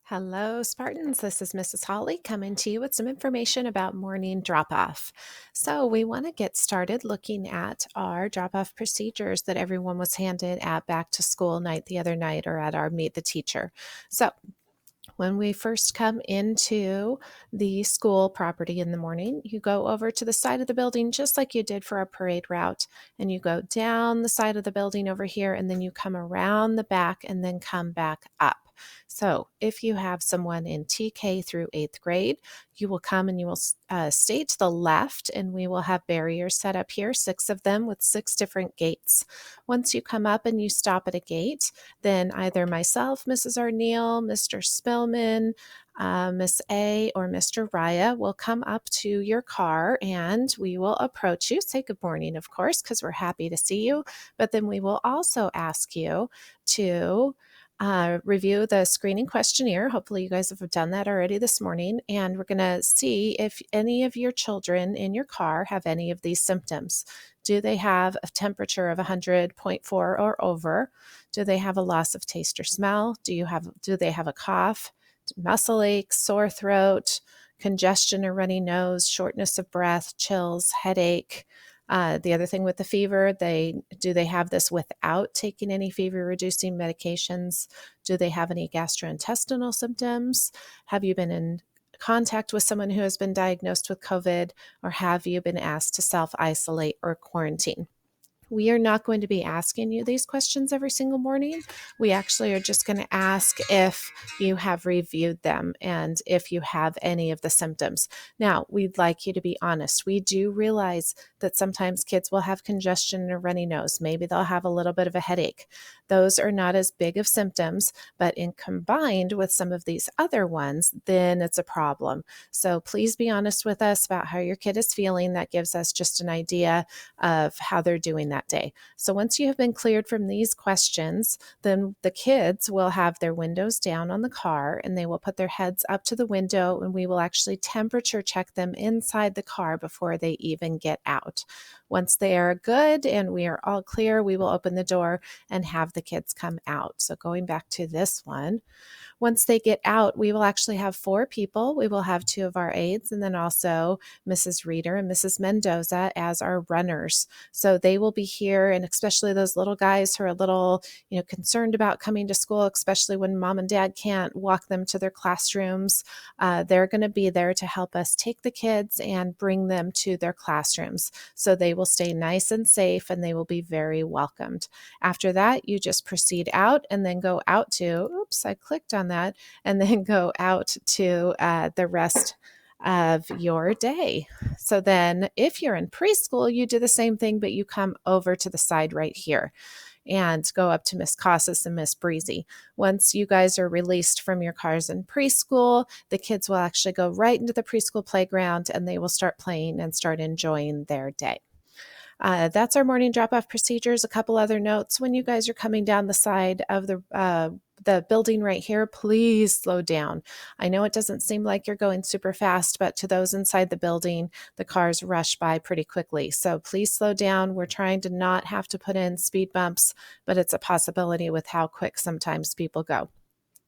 Hello, Spartans. This is Mrs. Holly coming to you with some information about morning drop off. So, we want to get started looking at our drop off procedures that everyone was handed at back to school night the other night or at our Meet the Teacher. So, when we first come into the school property in the morning, you go over to the side of the building just like you did for our parade route, and you go down the side of the building over here, and then you come around the back and then come back up. So, if you have someone in TK through eighth grade, you will come and you will stay to the left, and we will have barriers set up here, six of them with six different gates. Once you come up and you stop at a gate, then either myself, Mrs. Arneal, Mr. Spillman, Miss A, or Mr. Raya will come up to your car and we will approach you, say good morning, of course, because we're happy to see you. But then we will also ask you to review the screening questionnaire. Hopefully, you guys have done that already this morning. And we're going to see if any of your children in your car have any of these symptoms. Do they have a temperature of 100.4 or over? Do they have a loss of taste or smell? Do they have a cough, muscle ache, sore throat, congestion or runny nose, shortness of breath, chills, headache? The other thing with the fever, do they have this without taking any fever reducing medications? Do they have any gastrointestinal symptoms? Have you been in contact with someone who has been diagnosed with COVID, or have you been asked to self isolate or quarantine? We are not going to be asking you these questions every single morning. We actually are just going to ask if you have reviewed them and if you have any of the symptoms. Now, we'd like you to be honest. We do realize that sometimes kids will have congestion and a runny nose. Maybe they'll have a little bit of a headache. Those are not as big of symptoms, but in combined with some of these other ones, then it's a problem. So please be honest with us about how your kid is feeling. That gives us just an idea of how they're doing that day. So once you have been cleared from these questions, then the kids will have their windows down on the car and they will put their heads up to the window, and we will actually temperature check them inside the car before they even get out. Once they are good and we are all clear, we will open the door and have the kids come out. So going back to this one, once they get out, we will actually have four people. We will have two of our aides and then also Mrs. Reeder and Mrs. Mendoza as our runners. So they will be here, and especially those little guys who are a little, concerned about coming to school, especially when mom and dad can't walk them to their classrooms. They're going to be there to help us take the kids and bring them to their classrooms. So they will stay nice and safe and they will be very welcomed. After that, you just proceed out and then go out to, oops, I clicked on that, and then go out to the rest of your day. So then if you're in preschool, you do the same thing, but you come over to the side right here and go up to Miss Casas and Miss Breezy. Once you guys are released from your cars in preschool, the kids will actually go right into the preschool playground and they will start playing and start enjoying their day. That's our morning drop-off procedures. A couple other notes. When you guys are coming down the side of the building right here, please slow down. I know it doesn't seem like you're going super fast, but to those inside the building, the cars rush by pretty quickly. So please slow down. We're trying to not have to put in speed bumps, but it's a possibility with how quick sometimes people go.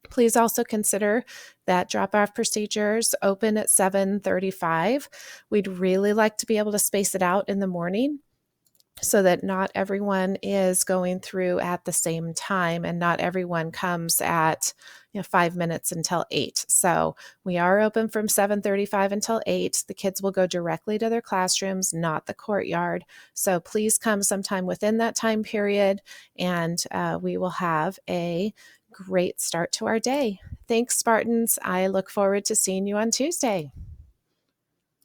Please also consider that drop-off procedures open at 7:35. We'd really like to be able to space it out in the morning so that not everyone is going through at the same time and not everyone comes at 5 minutes until 8. So we are open from 7:35 until 8. The kids will go directly to their classrooms, not the courtyard. So please come sometime within that time period, and we will have a great start to our day. Thanks, Spartans. I look forward to seeing you on Tuesday.